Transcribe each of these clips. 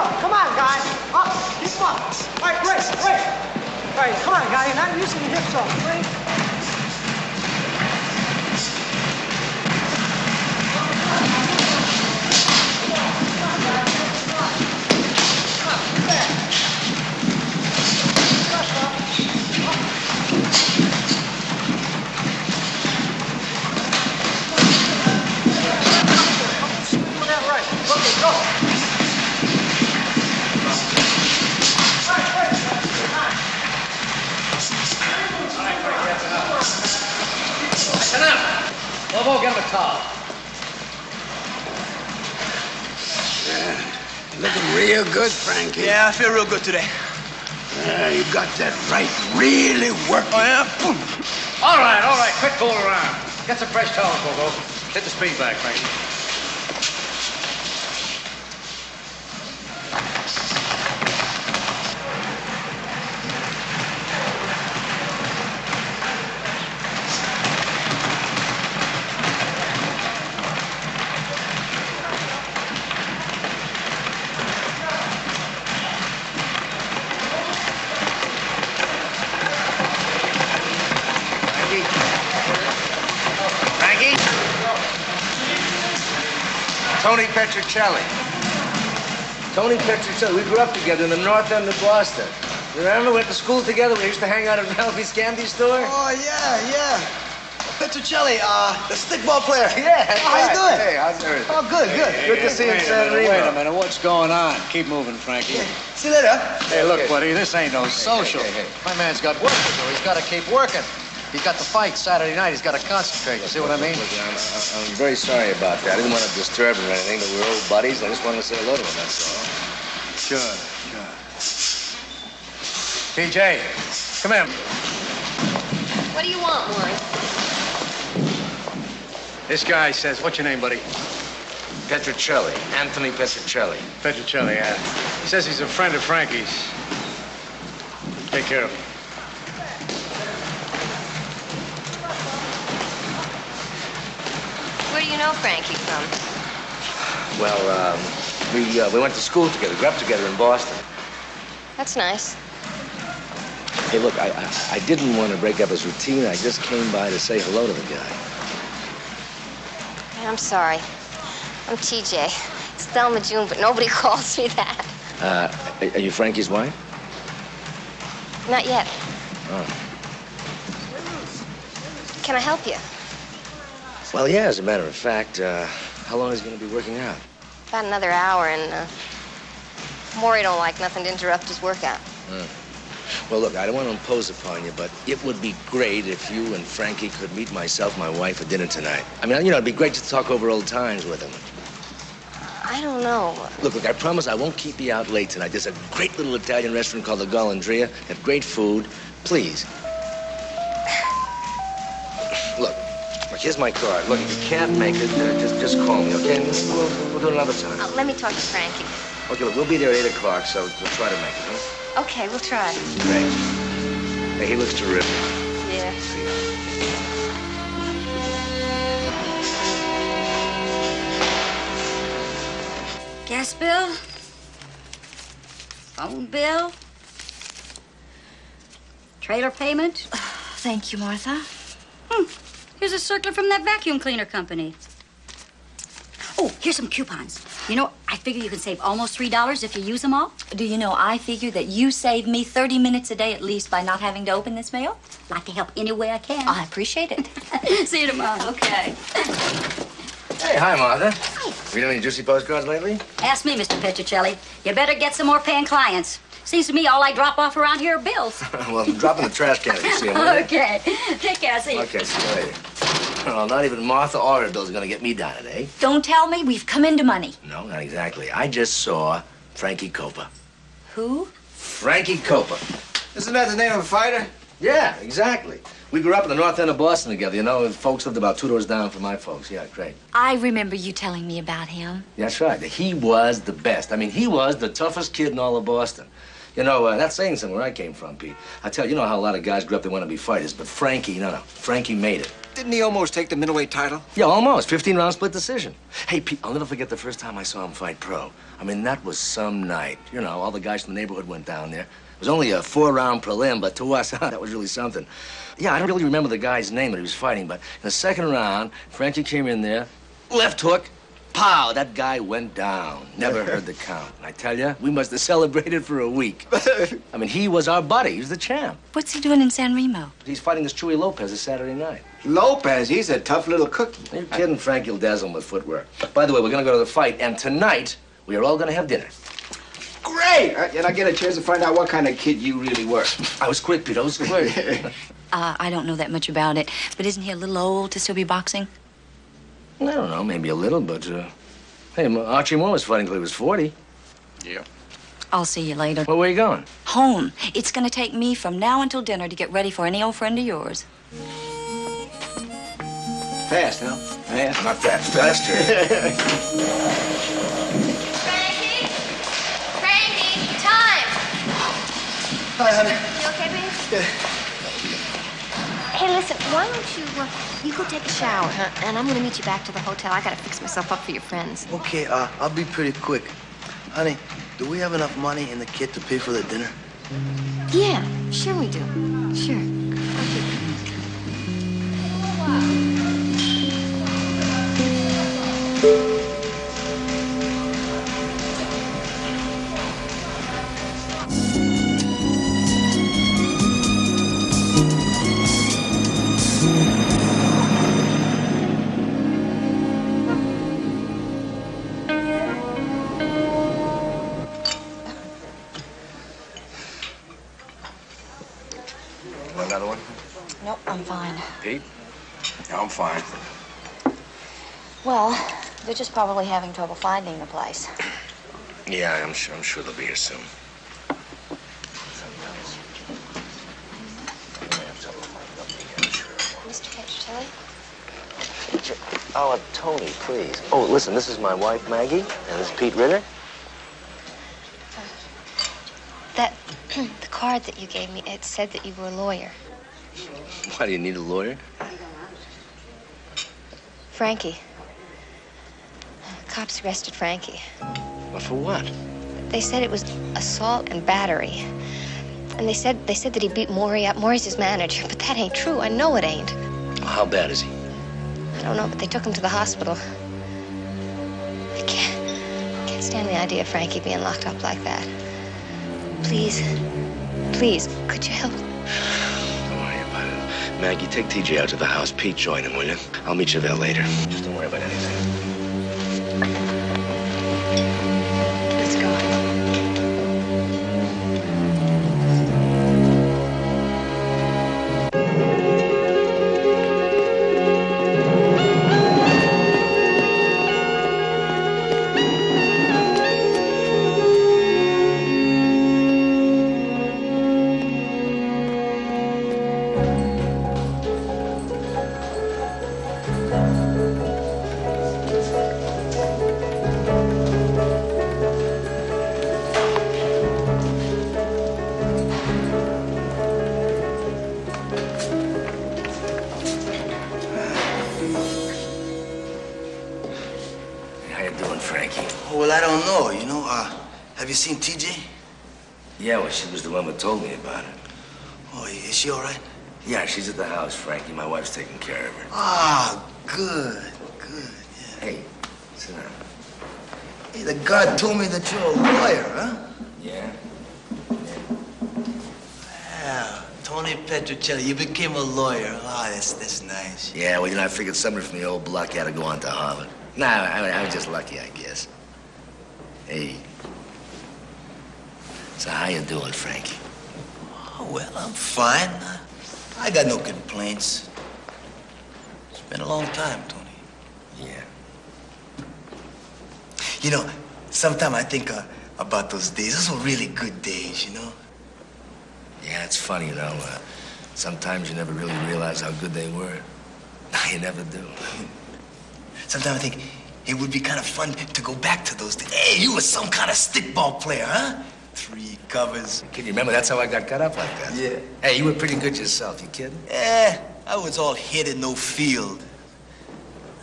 up. Come on, guys. Up. Keep them up. All right, great, great. All right, come on, guys. You're not using your hips off. Great. Okay, go. Enough. Lobo, get him a towel. Looking real good, Frankie. Yeah, I feel real good today. You got that right really working. Oh, yeah? All right. Quit fooling around. Get some fresh towels, Lobo. Hit the speed back, Frankie. Tony Petrocelli. Tony Petrocelli. We grew up together in the north end of Boston. You remember? We went to school together. We used to hang out at Melby's candy store. Oh, yeah. Petrocelli, the stickball player. Yeah. Oh, how you doing? Hey, how's everything? Oh, good. Good to see you in San Remo. Wait a minute, what's going on? Keep moving, Frankie. Yeah. See you later. Hey, look, buddy, this ain't no social. Hey. My man's got work to do. He's got to keep working. He's got the fight Saturday night. He's got to concentrate. You see what I mean? Look, I'm very sorry about that. I didn't want to disturb him or anything, but we're old buddies. I just wanted to say hello to him, that's all. Sure. PJ, come here. What do you want, Warren? This guy says, what's your name, buddy? Petrocelli. Anthony Petrocelli. Petrocelli, yeah. He says he's a friend of Frankie's. Take care of him. Where do you know Frankie from? Well, we went to school together, grew up together in Boston. That's nice. Hey, look, I didn't want to break up his routine. I just came by to say hello to the guy. I'm sorry. I'm TJ. It's Thelma June, but nobody calls me that. Are you Frankie's wife? Not yet. Oh. Can I help you? Well, yeah, as a matter of fact, how long is he going to be working out? About another hour, and Maury don't like nothing to interrupt his workout. Well, look, I don't want to impose upon you, but it would be great if you and Frankie could meet myself, my wife, for dinner tonight. I mean, it'd be great to talk over old times with him. I don't know. Look, I promise I won't keep you out late tonight. There's a great little Italian restaurant called the Gollandria. They have great food. Please. Look, here's my card. Look, if you can't make it, just call me, okay? We'll do it another time. Let me talk to Frankie. Okay, look, we'll be there at 8 o'clock, so we'll try to make it, huh? Okay, we'll try. Great. Hey, he looks terrific. Yeah. Gas bill? Phone bill? Trailer payment? Thank you, Martha. Here's a circular from that vacuum cleaner company. Oh, here's some coupons. You know, I figure you can save almost $3 if you use them all. Do you know, I figure that you save me 30 minutes a day at least by not having to open this mail? Like to help any way I can. I appreciate it. See you tomorrow. Okay. Hey, hi, Martha. Read any juicy postcards lately? Ask me, Mr. Petrocelli. You better get some more paying clients. Seems to me all I drop off around here are bills. Well, drop in the trash can if you see them. Okay. Take care. See you. Okay, see you later. Well, not even Martha or her bill's gonna get me down today. Don't tell me we've come into money. No, not exactly. I just saw Frankie Copa. Who? Frankie Copa. Isn't that the name of a fighter? Yeah, exactly. We grew up in the north end of Boston together, you know. Folks lived about 2 doors down from my folks. Yeah, great. I remember you telling me about him. That's right. He was the best. I mean, he was the toughest kid in all of Boston. You know, that's saying something where I came from, Pete. I tell you, you know how a lot of guys grew up, they want to be fighters, but Frankie, no. Frankie made it. Didn't he almost take the middleweight title? Yeah, almost. 15-round split decision. Hey, Pete, I'll never forget the first time I saw him fight pro. I mean, that was some night. You know, all the guys from the neighborhood went down there. It was only a 4-round prelim, but to us, that was really something. Yeah, I don't really remember the guy's name that he was fighting, but in the second round, Frankie came in there, left hook, pow, that guy went down. Never heard the count. And I tell you, we must have celebrated for a week. I mean, he was our buddy. He was the champ. What's he doing in San Remo? He's fighting this Chewy Lopez this Saturday night. Lopez, he's a tough little cookie. You're kidding, Frank. You'll dazzle him with footwork. By the way, we're going to go to the fight, and tonight, we are all going to have dinner. Great! And I get a chance to find out what kind of kid you really were. I was quick, Pete. I was quick. I don't know that much about it, but isn't he a little old to still be boxing? I don't know, maybe a little, but, hey, Archie Moore was fighting till he was 40. Yeah. I'll see you later. Well, where are you going? Home. It's gonna take me from now until dinner to get ready for any old friend of yours. Fast, huh? Fast? Not that. Faster. Frankie? Frankie, time! Hi, honey. You okay, babe? Yeah. Hey, listen, why don't you go take a shower, huh? And I'm gonna meet you back to the hotel. I gotta fix myself up for your friends. Okay, I'll be pretty quick. Honey, do we have enough money in the kit to pay for the dinner? Yeah, sure we do. Sure. Want another one? Nope, I'm fine. Pete? Yeah, I'm fine. Well, they're just probably having trouble finding the place. Yeah, I'm sure they'll be here soon. Mr. Petrocelli? Oh, Tony, please. Oh, listen, this is my wife, Maggie, and this is Pete Ritter. The card that you gave me, it said that you were a lawyer. Why, do you need a lawyer? Frankie. Cops arrested Frankie. Well, for what? They said it was assault and battery. And they said that he beat Maury up. Maury's his manager, but that ain't true. I know it ain't. Well, how bad is he? I don't know, but they took him to the hospital. I can't stand the idea of Frankie being locked up like that. Please, could you help? Don't worry about it. Maggie, take TJ out to the house. Pete, join him, will you? I'll meet you there later. Just don't worry about anything. Let's go. How you doing, Frankie? Well, I don't know, you know. Have you seen TJ? Yeah, well, she was the one that told me about it. Oh, is she all right? Yeah, she's at the house, Frankie. My wife's taking care of her. Ah, good, yeah. Hey, sit down. Hey, the guard told me that you're a lawyer, huh? Yeah? Yeah, Tony Petrocelli, you became a lawyer. Ah, that's nice. Yeah, well, you know, I figured somebody from the old block had to go on to Harvard. Nah, I was just lucky, I guess. Hey. So how you doing, Frankie? Oh, well, I'm fine. I got no complaints. It's been a long time, Tony. Yeah. You know, sometimes I think about those days. Those were really good days, you know? Yeah, it's funny, you know. Sometimes you never really realize how good they were. You never do. Sometimes I think it would be kind of fun to go back to those days. Hey, you were some kind of stickball player, huh? tree covers. Kid, you remember that's how I got cut up like that? Yeah. Hey, you were pretty good yourself, you kidding? I was all hit and no field.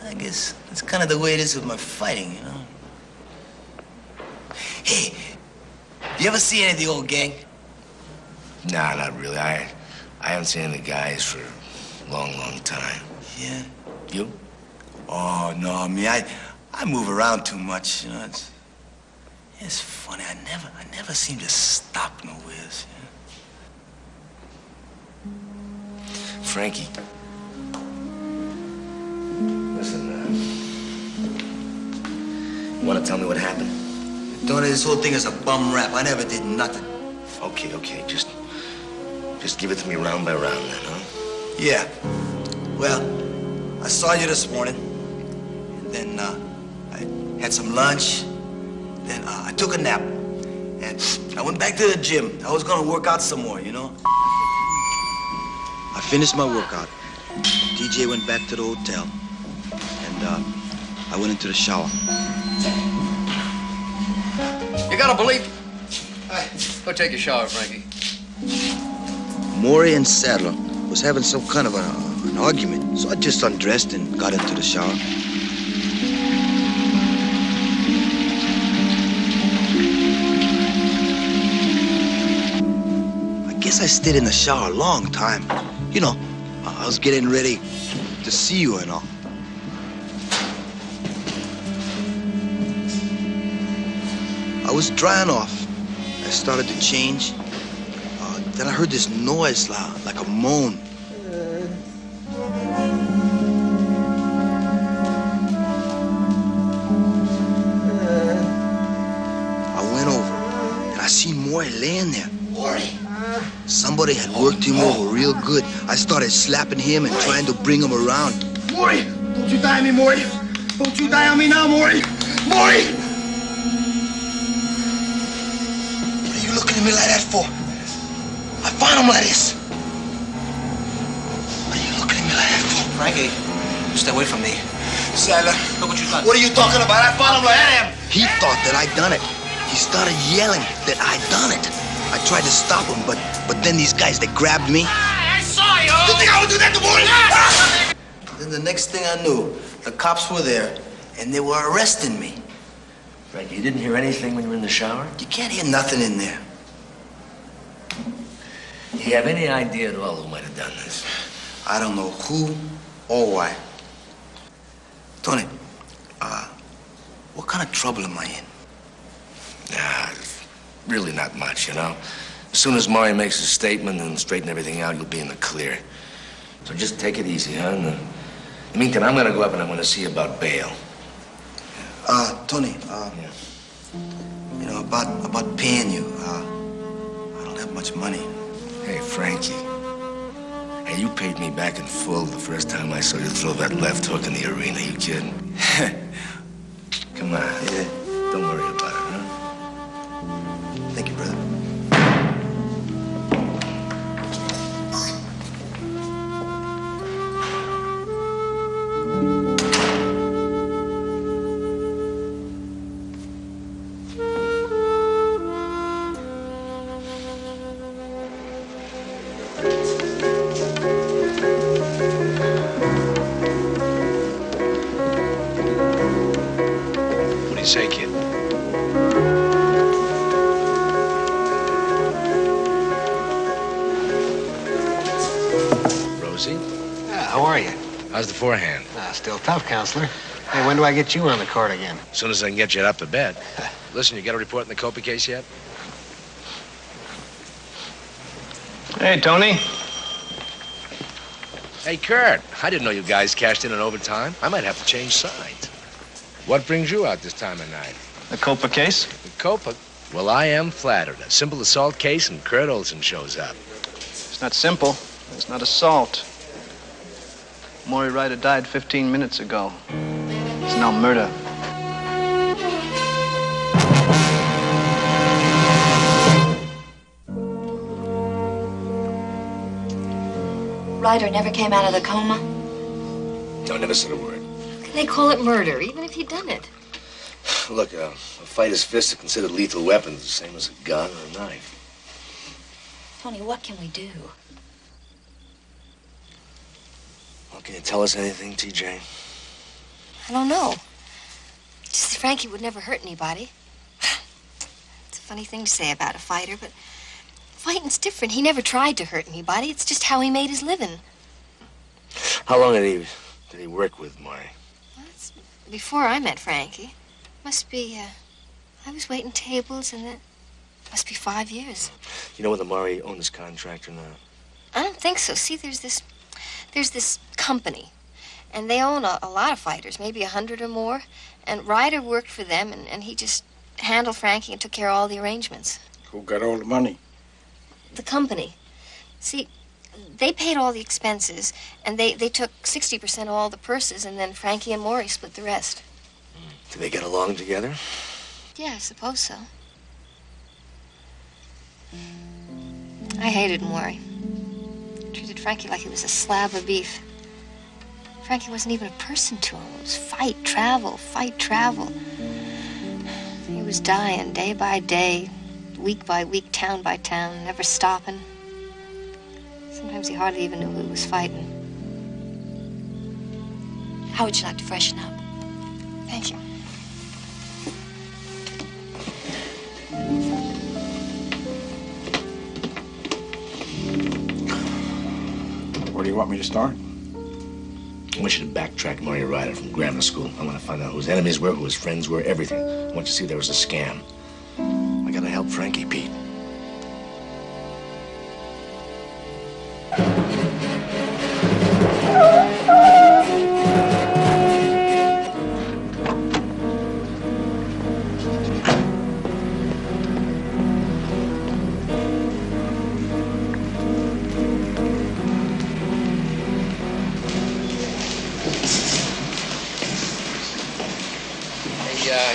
I guess that's kind of the way it is with my fighting, you know? Hey, you ever see any of the old gang? Nah, not really. I haven't seen the guys for a long, long time. Yeah? You? Oh, no, me, I move around too much, you know? It's funny, I never seem to stop nowhere, you know? Frankie. Listen, you want to tell me what happened? Tony, this whole thing is a bum rap. I never did nothing. Okay. Just give it to me round by round then, huh? Yeah. Well, I saw you this morning. And then I had some lunch. Then I took a nap. And I went back to the gym. I was gonna work out some more, you know? I finished my workout. DJ went back to the hotel. And I went into the shower. You gotta believe... Go take a shower, Frankie. Maury and Sadler was having some kind of an argument, so I just undressed and got into the shower. I guess I stayed in the shower a long time. You know, I was getting ready to see you and all. I was drying off. I started to change. Then I heard this noise like a moan. I went over and I seen Maury laying there. Maury? Somebody had worked him over real good. I started slapping him and trying to bring him around. Maury! Don't you die on me, Maury! Don't you die on me now, Maury! Maury! What are you looking at me like that for? I found him like this. What are you looking at me like that for? Frankie, stay away from me. Sadler, Look what you've done. what are you talking about? I found him like that. He thought that I'd done it. He started yelling that I'd done it. I tried to stop him, but then these guys, they grabbed me. I saw you! You think I would do that to Maury? Then the next thing I knew, the cops were there, and they were arresting me. Frankie, you didn't hear anything when you were in the shower? You can't hear nothing in there. Do you have any idea at all who might have done this? I don't know who or why. Tony, what kind of trouble am I in? Nah, really not much, you know? As soon as Maury makes a statement and straighten everything out, you'll be in the clear. So just take it easy, huh? In the meantime, I'm gonna go up and I'm gonna see about bail. Tony, Yeah. you know, about paying you, I don't have much money. Hey, Frankie. Hey, you paid me back in full the first time I saw you throw that left hook in the arena. You kidding? Come on. Yeah. Don't worry about it, huh? Thank you, brother. What do you say, kid? Rosie? Yeah, how are you? How's the forehand? Still tough, counselor. Hey, when do I get you on the court again? As soon as I can get you up to bed. Listen, you got a report in the Copa case yet? Hey, Tony. Hey, Kurt, I didn't know you guys cashed in on overtime. I might have to change sides. What brings you out this time of night? The Copa case? The Copa? Well, I am flattered. A simple assault case and Kurt Olson shows up. It's not simple. It's not assault. Maury Ryder died 15 minutes ago. It's now murder. Ryder never came out of the coma? No, never said a word. They call it murder, even if he'd done it. Look, a fighter's fists are considered lethal weapons, the same as a gun or a knife. Tony, what can we do? Well, can you tell us anything, TJ? I don't know. Just Frankie would never hurt anybody. It's a funny thing to say about a fighter, but fighting's different. He never tried to hurt anybody. It's just how he made his living. How long did he work with Maury? Well, it's before I met Frankie. Must be, I was waiting tables, and then must be 5 years. You know whether Maury owned this contract or not? I don't think so. See, there's this company, and they own a lot of fighters, maybe 100 or more. And Ryder worked for them, and he just handled Frankie and took care of all the arrangements. Who got all the money? The company. See, they paid all the expenses, and they took 60% of all the purses, and then Frankie and Maury split the rest. Did they get along together? Yeah, I suppose so. I hated Maury. Treated Frankie like he was a slab of beef. Frankie wasn't even a person to him. It was fight, travel, fight, travel. He was dying day by day, week by week, town by town, never stopping. Sometimes he hardly even knew who he was fighting. How would you like to freshen up? Thank you. Where do you want me to start? I want you to backtrack Maury Ryder from grammar school. I want to find out who his enemies were, who his friends were, everything. I want you to see there was a scam. I gotta help Frankie, Pete.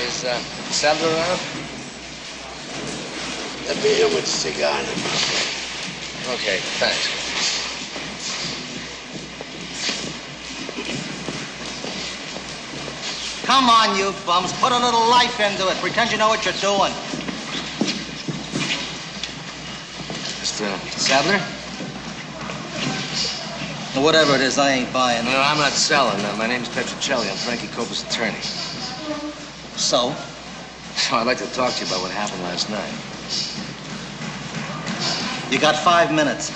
Is Sadler around? Let me in with a cigar. Okay, thanks. Come on, you bums. Put a little life into it. Pretend you know what you're doing. Mr. Sadler? Whatever it is, I ain't buying. No, I'm not selling. My name's Petrocelli. I'm Frankie Copa's attorney. So? So I'd like to talk to you about what happened last night. You got 5 minutes.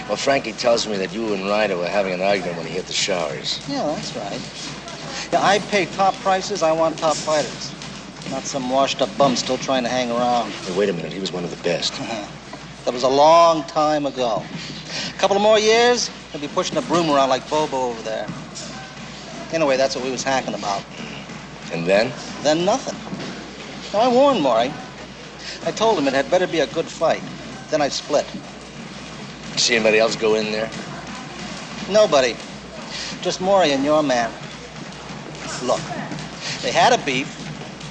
Well, Frankie tells me that you and Ryder were having an argument when he hit the showers. Yeah, that's right. Yeah, I pay top prices. I want top fighters. Not some washed-up bum still trying to hang around. Hey, wait a minute. He was one of the best. That was a long time ago. A couple of more years, he'll be pushing a broom around like Bobo over there. Anyway, that's what we was hacking about. And then? Then nothing. Now, I warned Maury. I told him it had better be a good fight. Then I split. You see anybody else go in there? Nobody. Just Maury and your man. Look, they had a beef.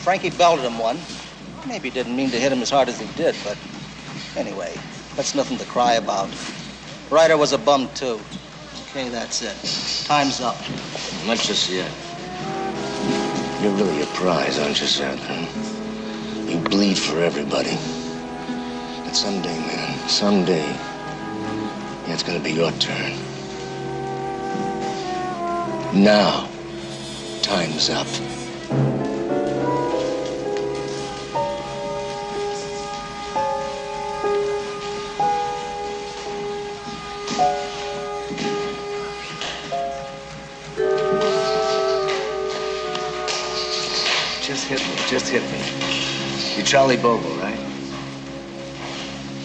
Frankie belted him one. Maybe didn't mean to hit him as hard as he did, but anyway, that's nothing to cry about. Ryder was a bum, too. Okay, that's it. Time's up. Not just yet. You're really a prize, aren't you, Sadler? You bleed for everybody. But someday, man, someday, yeah, it's gonna be your turn. Now, time's up. Just hit me. You're Charlie Bobo, right?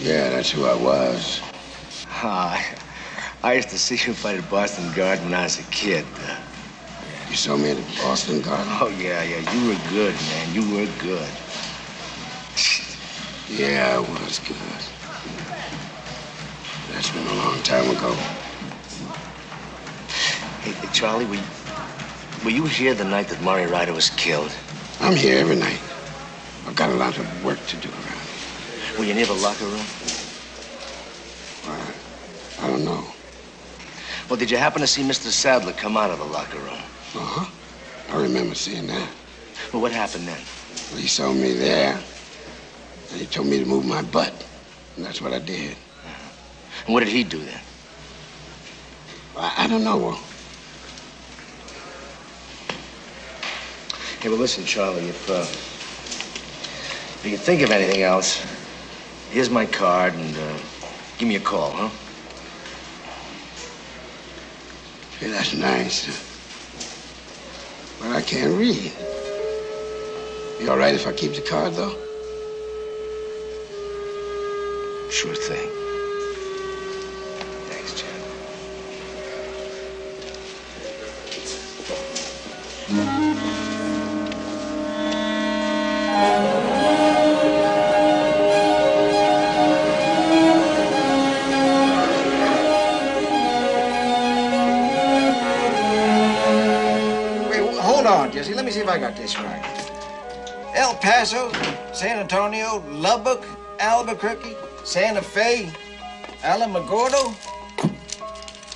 Yeah, that's who I was. I used to see you fight at Boston Garden when I was a kid. You saw me at the Boston Garden? Oh, yeah. You were good, man. You were good. Yeah, I was good. That's been a long time ago. Hey, Charlie, were you here the night that Maury Ryder was killed? I'm here every night. I've got a lot of work to do around here. Were you near the locker room? I don't know. Well, did you happen to see Mr. Sadler come out of the locker room? Uh-huh. I remember seeing that. Well, what happened then? Well, he saw me there, and he told me to move my butt. And that's what I did. And what did he do then? I don't know. Hey, well, listen, Charlie, if you think of anything else, here's my card, and give me a call, huh? Hey, that's nice. But I can't read. You all right if I keep the card, though? Sure thing. Thanks, Chad. Wait, hold on, Jesse. Let me see if I got this right. El Paso, San Antonio, Lubbock, Albuquerque, Santa Fe, Alamogordo.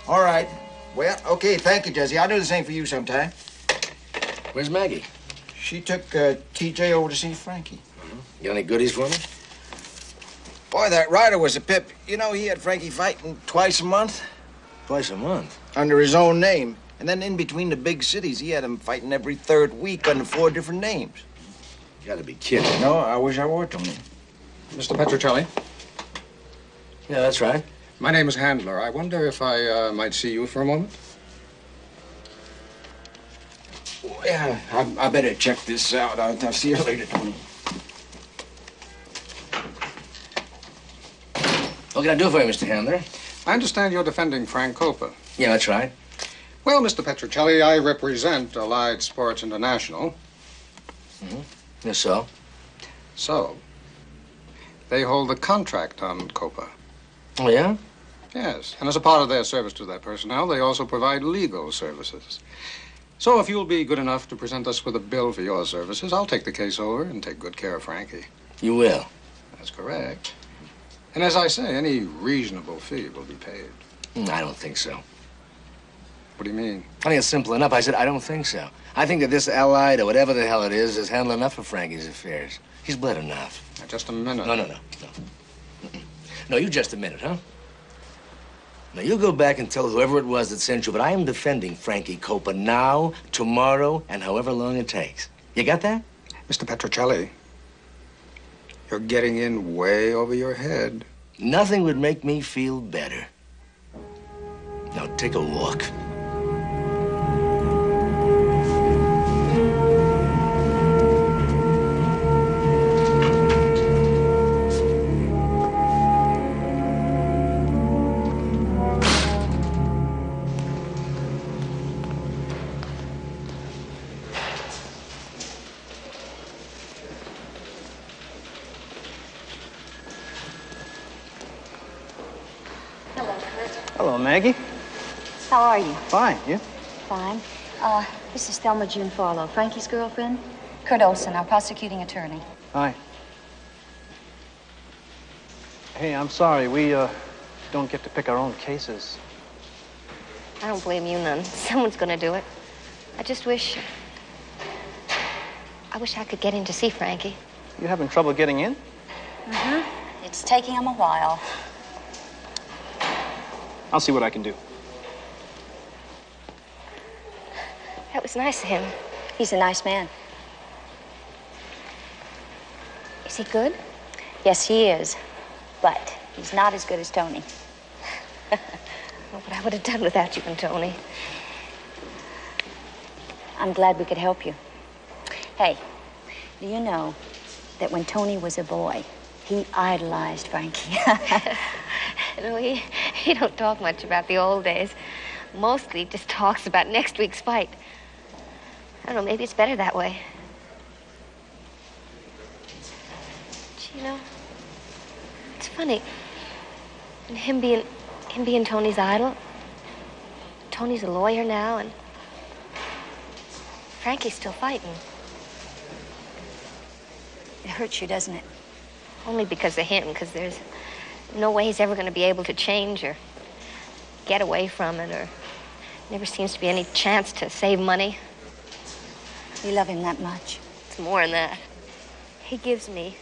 All right. Well, okay, thank you, Jesse. I'll do the same for you sometime. Where's Maggie? She took TJ over to see Frankie. Mm-hmm. Got any goodies for me? Boy, that rider was a pip. You know, he had Frankie fighting twice a month. Twice a month? Under his own name. And then in between the big cities, he had him fighting every third week under 4 different names. You gotta be kidding. No, I wish I were, Tony. Mr. Petrocelli? Yeah, that's right. My name is Handler. I wonder if I might see you for a moment? Yeah, I better check this out. I'll see you later, Tony. What can I do for you, Mr. Handler? I understand you're defending Frank Copa. Yeah, that's right. Well, Mr. Petrocelli, I represent Allied Sports International. Mm-hmm. Yes, so? So, they hold the contract on Copa. Oh, yeah? Yes, and as a part of their service to their personnel, they also provide legal services. So if you'll be good enough to present us with a bill for your services, I'll take the case over and take good care of Frankie. You will? That's correct. And as I say, any reasonable fee will be paid. I don't think so. What do you mean? I think it's simple enough. I said I don't think so. I think that this Allied, or whatever the hell it is handling enough of Frankie's affairs. He's bled enough. Now, just a minute. No. Mm-mm. No, you just a minute, huh? Now, you go back and tell whoever it was that sent you, but I am defending Frankie Copa now, tomorrow, and however long it takes. You got that? Mr. Petrocelli, you're getting in way over your head. Nothing would make me feel better. Now, take a walk. Hello, Maggie. How are you? Fine, you? Fine. This is Thelma June Farlow, Frankie's girlfriend. Kurt Olson, our prosecuting attorney. Hi. Hey, I'm sorry. We don't get to pick our own cases. I don't blame you none. Someone's gonna do it. I wish I could get in to see Frankie. You having trouble getting in? Mm-hmm. It's taking him a while. I'll see what I can do. That was nice of him. He's a nice man. Is he good? Yes, he is. But he's not as good as Tony. Oh, but I would have done without you and Tony. I'm glad we could help you. Hey, do you know that when Tony was a boy, he idolized Frankie? No, he don't talk much about the old days. Mostly just talks about next week's fight. I don't know, maybe it's better that way. But, you know, it's funny. And him being Tony's idol. Tony's a lawyer now, and Frankie's still fighting. It hurts you, doesn't it? Only because of him, because there's no way he's ever going to be able to change or get away from it, or never seems to be any chance to save money. You love him that much? it's more than that. He gives me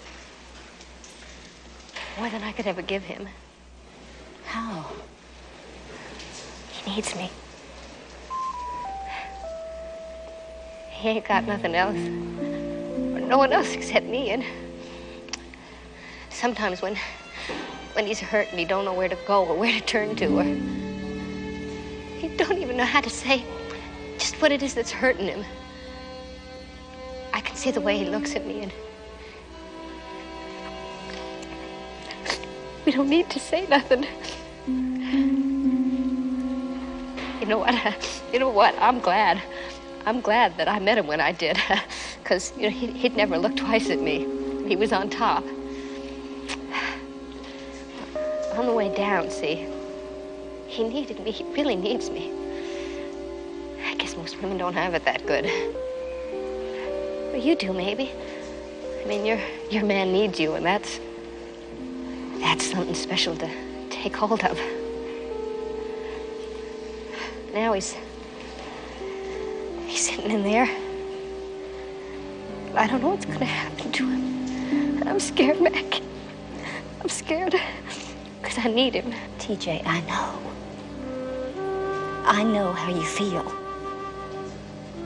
more than I could ever give him. How? He needs me. He ain't got nothing else. Or no one else except me. And sometimes when he's hurt and he don't know where to go or where to turn to, or he don't even know how to say just what it is that's hurting him. I can see the way he looks at me, and we don't need to say nothing. You know what? I'm glad that I met him when I did, because he'd never look twice at me. He was on top. On the way down, see, he needed me. He really needs me. I guess most women don't have it that good. Well, you do, maybe. I mean, your man needs you, and that's something special to take hold of. Now he's sitting in there. I don't know what's gonna happen to him. And I'm scared, Mac. I'm scared because I need him. TJ, I know. I know how you feel.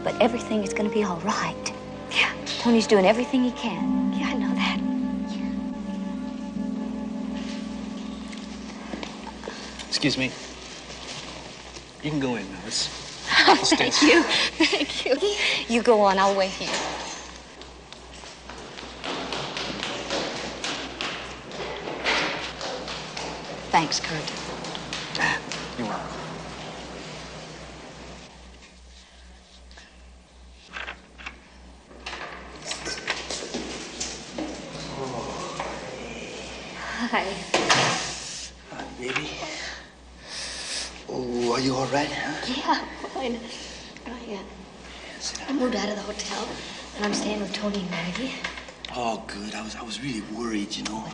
But everything is gonna be all right. Yeah. Tony's doing everything he can. Yeah, I know that. Excuse me. You can go in now. Thank you. Thank you. You go on, I'll wait here. Thanks, Kurt. You're welcome. Hi. Hi, baby. Oh, are you all right, huh? Yeah, fine. I moved out of the hotel, and I'm staying with Tony and Maggie. Oh, good. I was really worried, you know.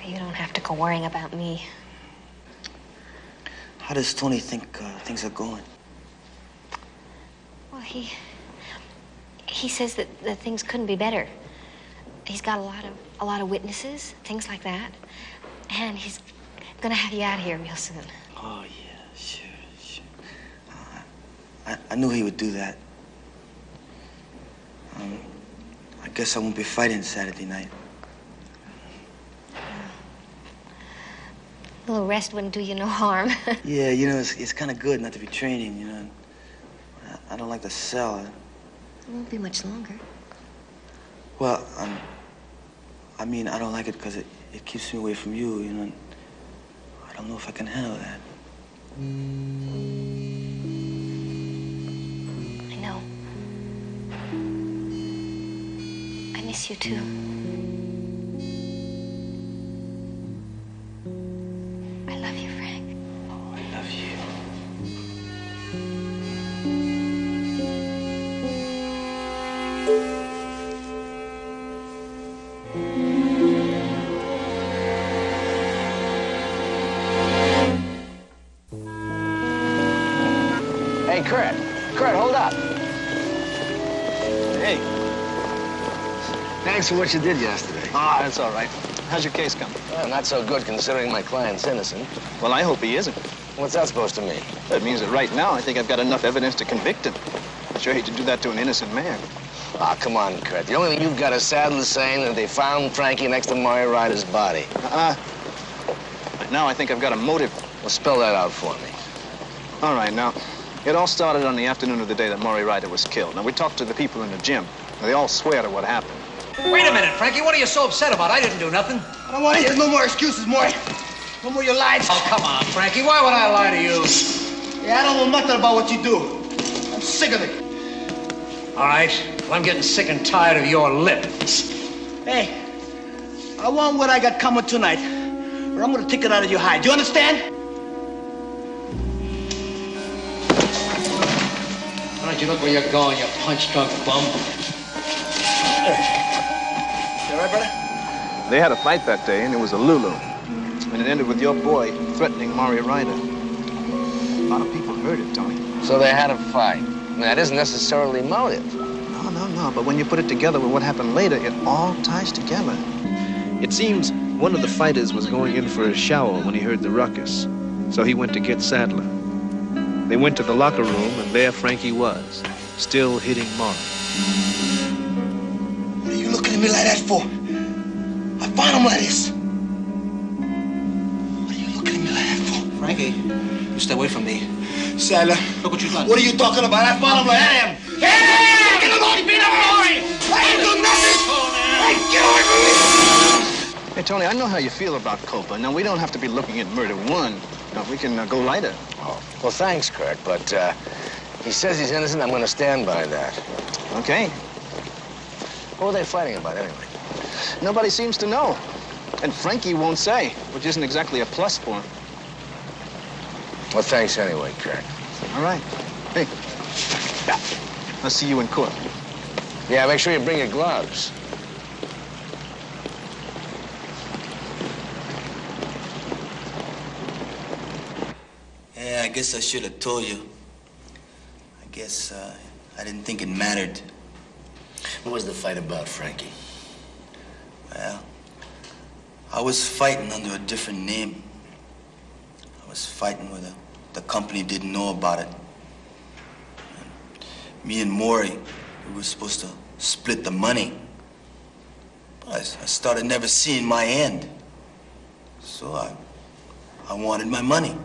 You don't have to go worrying about me. How does Tony think things are going? Well, he says that things couldn't be better. He's got a lot of witnesses, things like that, and he's gonna have you out here real soon. Oh, yeah, sure. I knew he would do that. I guess I won't be fighting Saturday night. A little rest wouldn't do you no harm. Yeah, you know, it's kind of good not to be training, you know. I don't like the cell. It won't be much longer. Well, I mean, I don't like it because it keeps me away from you, you know. I don't know if I can handle that. I know. I miss you too. I love you, Frank. Oh, I love you. Hey, Kurt. Kurt, hold up. Hey. Thanks for what you did yesterday. Ah, that's all right. How's your case coming? Well, not so good considering my client's innocent. Well, I hope he isn't. What's that supposed to mean? That means that right now I think I've got enough evidence to convict him. I sure hate to do that to an innocent man. Ah, come on, Kurt. The only thing you've got is sadly saying that they found Frankie next to Maury Ryder's body. Right now I think I've got a motive. Well, spell that out for me. All right, now, it all started on the afternoon of the day that Maury Ryder was killed. Now, we talked to the people in the gym. They all swear to what happened. Wait a minute, Frankie. What are you so upset about? I didn't do nothing. I don't want to hear no more excuses, Maury. No more your lies. Oh, come on, Frankie. Why would I lie to you? Yeah, I don't know nothing about what you do. I'm sick of it. All right. Well, I'm getting sick and tired of your lip. Hey, I want what I got coming tonight, or I'm gonna take it out of your hide. Do you understand? Why don't you look where you're going, you punch-drunk bum? You all right, brother? They had a fight that day, and it was a Lulu. And it ended with your boy threatening Maury Ryder. A lot of people heard it, Tony. So they had a fight. Now, that isn't necessarily motive. No, No. But when you put it together with what happened later, it all ties together. It seems one of the fighters was going in for a shower when he heard the ruckus. So he went to get Sadler. They went to the locker room, and there Frankie was, still hitting Mark. What are you looking at me like that for? I found him like this. What are you looking at me like that for? Frankie, you stay away from me. Sadler. Look what you've done. What are you talking about? I found him like that. Hey! Get him on! Beat him on! I ain't do nothing! Hey, get away from me! Hey, Tony, I know how you feel about Copa. Now, we don't have to be looking at murder one. No, we can go lighter. Oh, well, thanks, Kurt, but he says he's innocent. I'm going to stand by that. Okay. What were they fighting about, anyway? Nobody seems to know. And Frankie won't say, which isn't exactly a plus for him. Well, thanks anyway, Kurt. All right. Hey, I'll see you in court. Yeah, make sure you bring your gloves. Yeah, I guess I should have told you. I guess I didn't think it mattered. What was the fight about, Frankie? Well, I was fighting under a different name. I was fighting where the company didn't know about it. Me and Maury, we were supposed to split the money. But I started never seeing my end. So I wanted my money.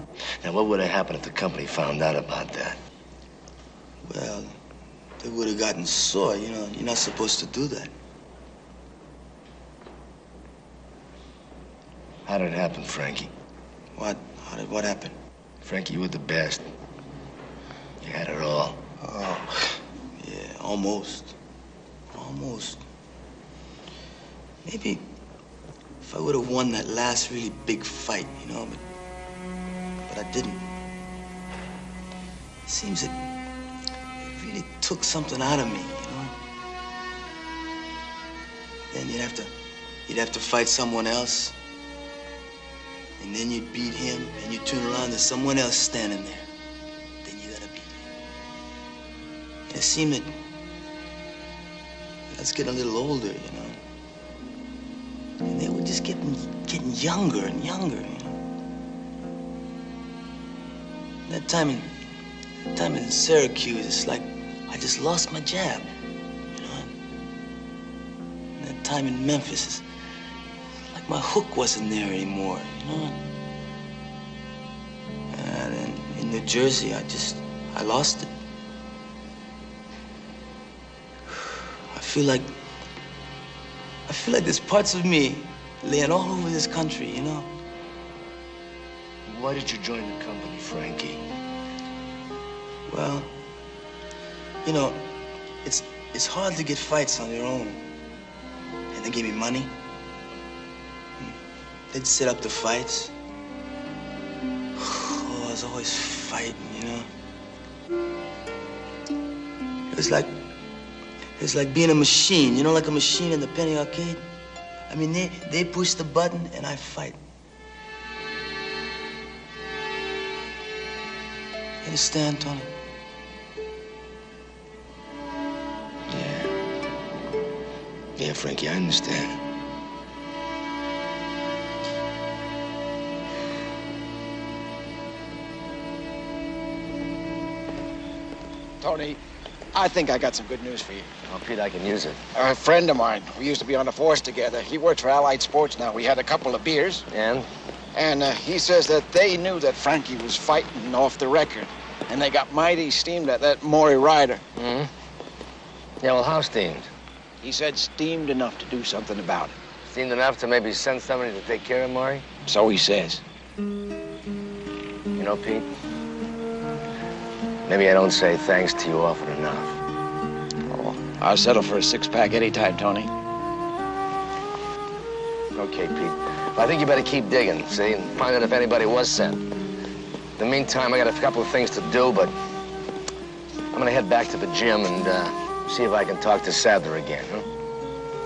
Now, what would have happened if the company found out about that? Well, they would have gotten sore. You know, you're not supposed to do that. How did it happen, Frankie? What happened? Frankie, you were the best. You had it all. Oh, yeah, almost. Almost. Maybe if I would have won that last really big fight, you know, but I didn't. It seems it really took something out of me, you know. Then you'd have to fight someone else. And then you'd beat him, and you'd turn around, there's someone else standing there. Then you gotta beat him. And it seemed that I was getting a little older, you know. And they were just getting younger and younger, you know. That time in Syracuse, it's like I just lost my jab, you know. And that time in Memphis, it's like my hook wasn't there anymore, you know. And then in New Jersey, I lost it. I feel like there's parts of me laying all over this country, you know. Why did you join the company, Frankie? Well, you know, it's hard to get fights on your own. And they gave me money. They'd set up the fights. Oh, I was always fighting, you know. It was like being a machine, you know, like a machine in the penny arcade. I mean, they push the button and I fight. You understand, Tony? Yeah, Frankie, I understand. Tony, I think I got some good news for you. Oh, Pete, I can use it. A friend of mine, we used to be on the force together. He works for Allied Sports now. We had a couple of beers. And? And he says that they knew that Frankie was fighting off the record. And they got mighty steamed at that Maury Ryder. Mm-hmm. Yeah, well, how steamed? He said steamed enough to do something about it. Steamed enough to maybe send somebody to take care of Maury? So he says. You know, Pete, maybe I don't say thanks to you often enough. Oh, I'll settle for a six-pack anytime, Tony. Okay, Pete. Well, I think you better keep digging, see, and find out if anybody was sent. In the meantime, I got a couple of things to do, but I'm gonna head back to the gym and see if I can talk to Sadler again, huh?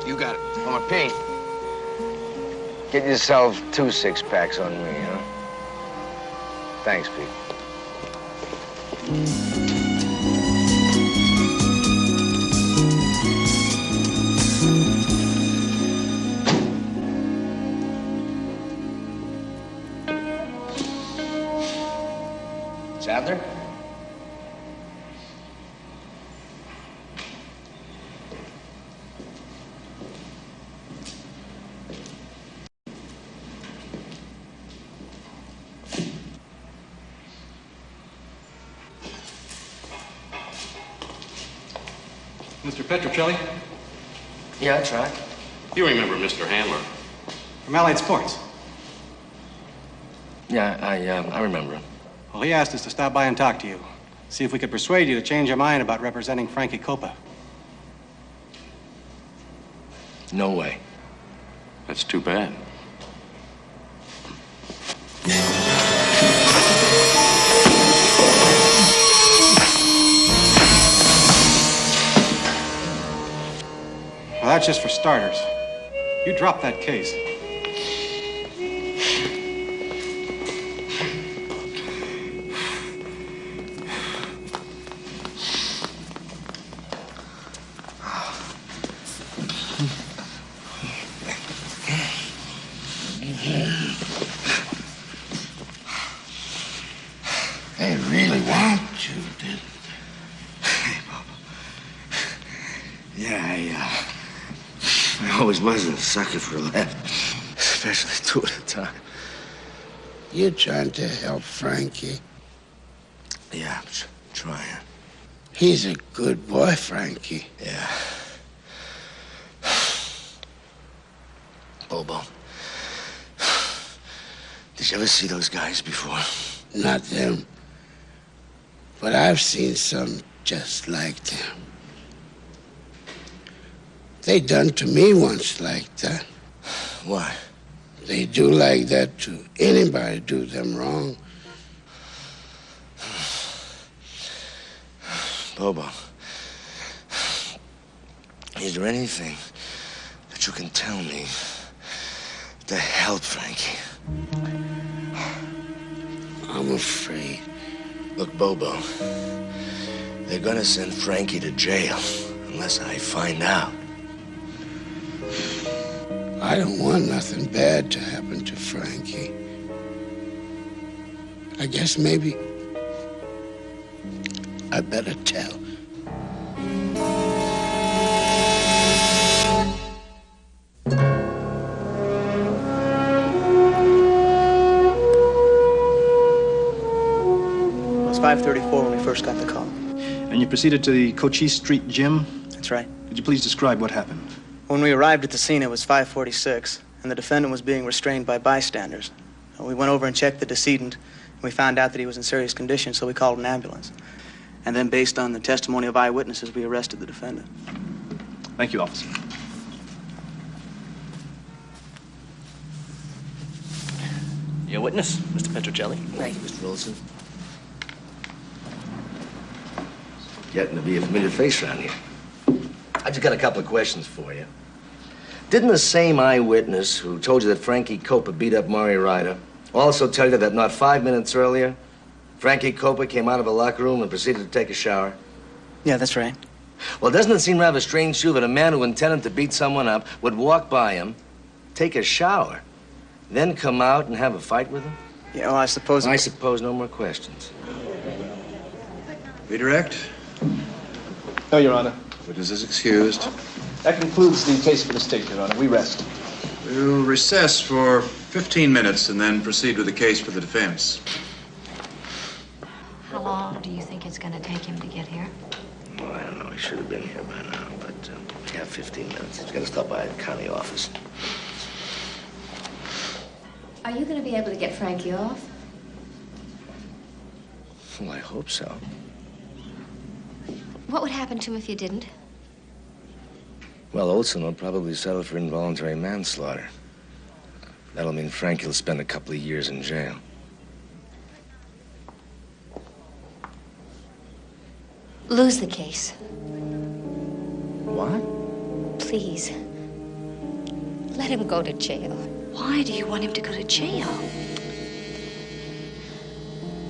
You got it. Oh, Pete, get yourself 2 six-packs on me, huh? Thanks, Pete. Sadler? Mr. Petrocelli? Yeah, that's right. You remember Mr. Handler? From Allied Sports. Yeah, I remember him. Well, he asked us to stop by and talk to you. See if we could persuade you to change your mind about representing Frankie Copa. No way. That's too bad. Well, that's just for starters. You dropped that case. They really want you, didn't they? Yeah, I always was a sucker for a laugh, especially two at a time. You're trying to help Frankie. Yeah, I'm trying. He's a good boy, Frankie. Yeah. Bobo, did you ever see those guys before? Not them. But I've seen some just like them. They done to me once like that. Why? They do like that to anybody do them wrong. Bobo, is there anything that you can tell me to help Frankie? I'm afraid. Look, Bobo, they're gonna send Frankie to jail unless I find out. I don't want nothing bad to happen to Frankie. I guess maybe I better tell. It was 5:34 when we first got the call. And you proceeded to the Cochise Street gym? That's right. Could you please describe what happened? When we arrived at the scene, it was 5:46, and the defendant was being restrained by bystanders. We went over and checked the decedent, and we found out that he was in serious condition, so we called an ambulance. And then, based on the testimony of eyewitnesses, we arrested the defendant. Thank you, officer. Your witness, Mr. Petrocelli. Thank you, Mr. Wilson. Getting to be a familiar face around here. I just got a couple of questions for you. Didn't the same eyewitness who told you that Frankie Copa beat up Maury Ryder also tell you that not 5 minutes earlier, Frankie Copa came out of a locker room and proceeded to take a shower? Yeah, that's right. Well, doesn't it seem rather strange to you that a man who intended to beat someone up would walk by him, take a shower, then come out and have a fight with him? Yeah, well, I suppose no more questions. Redirect? No, Your Honor. Witness is excused. That concludes the case for the state, Your Honor. We rest. We'll recess for 15 minutes and then proceed with the case for the defense. How long do you think it's going to take him to get here? Well, I don't know. He should have been here by now, but we have 15 minutes. He's going to stop by the county office. Are you going to be able to get Frankie off? Well, I hope so. What would happen to him if you didn't? Well, Olson will probably settle for involuntary manslaughter. That'll mean Frankie will spend a couple of years in jail. Lose the case. What? Please. Let him go to jail. Why do you want him to go to jail?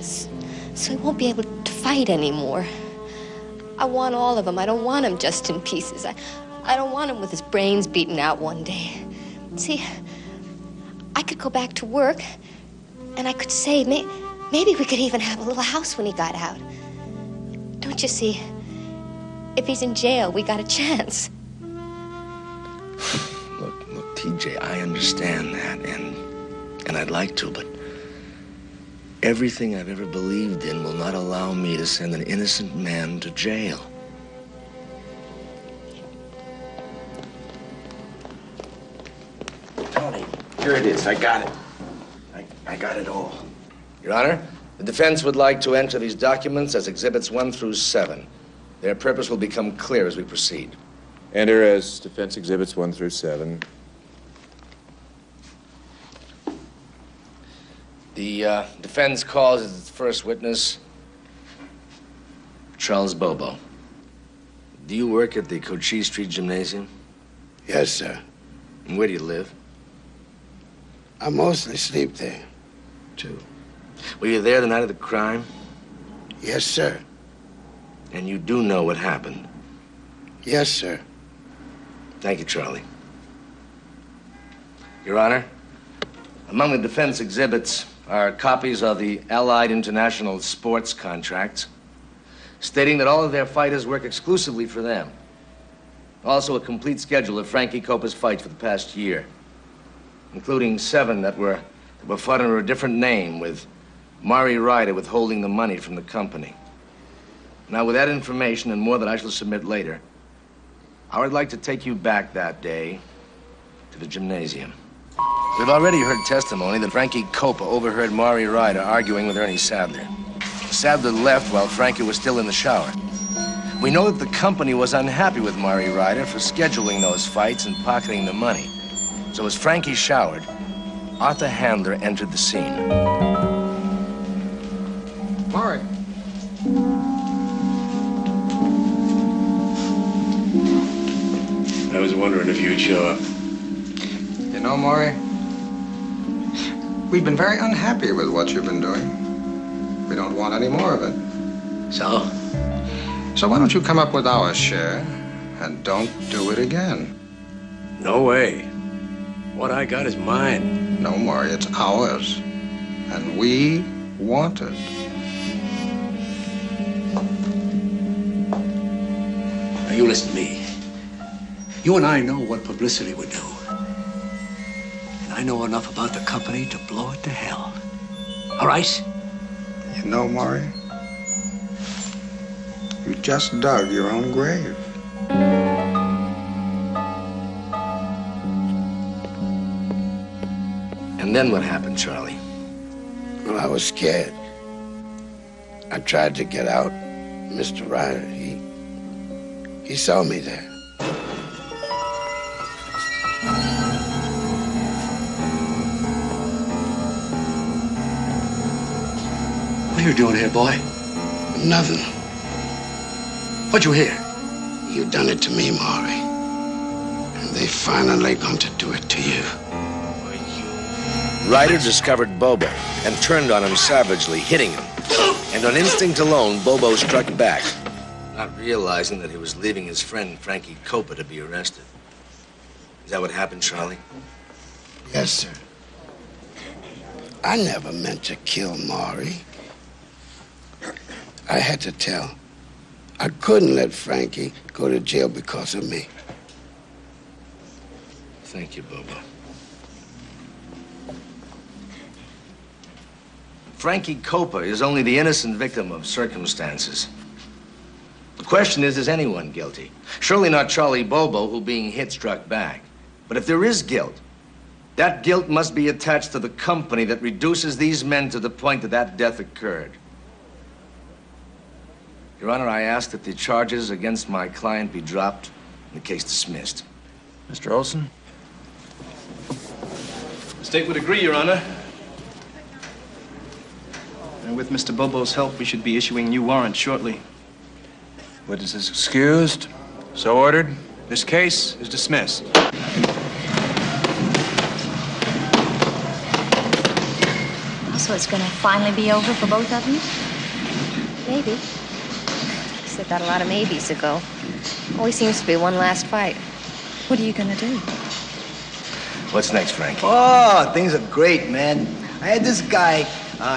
So he won't be able to fight anymore. I want all of him. I don't want him just in pieces. I don't want him with his brains beaten out one day. See, I could go back to work, and I could save me. Maybe we could even have a little house when he got out. Don't you see? If he's in jail, we got a chance. Look, TJ, I understand that, and I'd like to, but everything I've ever believed in will not allow me to send an innocent man to jail. Tony, here it is. I got it. I got it all. Your Honor, the defense would like to enter these documents as Exhibits 1 through 7. Their purpose will become clear as we proceed. Enter as defense exhibits 1 through 7. The defense calls as its first witness Charles Bobo. Do you work at the Cochise Street Gymnasium? Yes, sir. And where do you live? I mostly sleep there. Were you there the night of the crime? Yes, sir. And you do know what happened? Yes, sir. Thank you, Charlie. Your Honor, among the defense exhibits are copies of the Allied International Sports contracts, stating that all of their fighters work exclusively for them. Also, a complete schedule of Frankie Copa's fights for the past year, including 7 that were fought under a different name, with Maury Ryder withholding the money from the company. Now, with that information and more that I shall submit later, I would like to take you back that day to the gymnasium. We've already heard testimony that Frankie Copa overheard Maury Ryder arguing with Ernie Sadler. Sadler left while Frankie was still in the shower. We know that the company was unhappy with Maury Ryder for scheduling those fights and pocketing the money. So as Frankie showered, Arthur Handler entered the scene. Maury. I was wondering if you'd show up. You know, Maury, we've been very unhappy with what you've been doing. We don't want any more of it. So? So why don't you come up with our share and don't do it again? No way. What I got is mine. No, Maury, it's ours. And we want it. Now, you listen to me. You and I know what publicity would do. And I know enough about the company to blow it to hell. All right? You know, Maury, you just dug your own grave. And then what happened, Charlie? Well, I was scared. I tried to get out. Mr. Ryder, he saw me there. What are you doing here, boy? Nothing. What'd you hear? You done it to me, Maury. And they finally going to do it to you. Ryder discovered Bobo and turned on him savagely, hitting him. And on instinct alone, Bobo struck back, not realizing that he was leaving his friend Frankie Copa to be arrested. Is that what happened, Charlie? Yes, sir. I never meant to kill Maury. I had to tell. I couldn't let Frankie go to jail because of me. Thank you, Bobo. Frankie Copa is only the innocent victim of circumstances. The question is anyone guilty? Surely not Charlie Bobo, who being hit struck back. But if there is guilt, that guilt must be attached to the company that reduces these men to the point that death occurred. Your Honor, I ask that the charges against my client be dropped and the case dismissed. Mr. Olson? The state would agree, Your Honor. And with Mr. Bobo's help, we should be issuing new warrants shortly. Witness is excused. So ordered. This case is dismissed. So it's going to finally be over for both of you? Maybe. Said that a lot of maybes ago. Always seems to be one last fight. What are you going to do? What's next, Frankie? Oh, things are great, man. I had this guy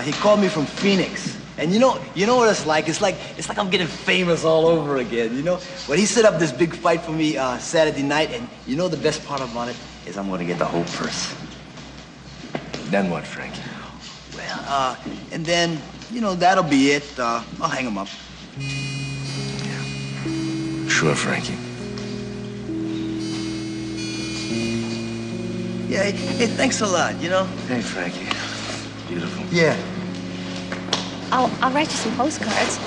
He called me from Phoenix. And you know what it's like? It's like I'm getting famous all over again, you know? But he set up this big fight for me Saturday night, and you know the best part about it is I'm gonna get the whole purse. Then what, Frankie? Well, and then, you know, that'll be it. I'll hang him up. Sure, Frankie. Yeah, hey, thanks a lot, you know? Hey, Frankie. Beautiful. Yeah. I'll write you some postcards.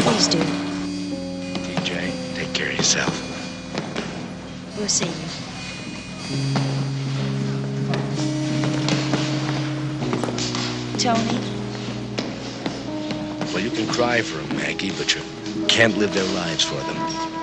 Please do. DJ, take care of yourself. We'll see you. Tony? Well, you can cry for them, Maggie, but you can't live their lives for them.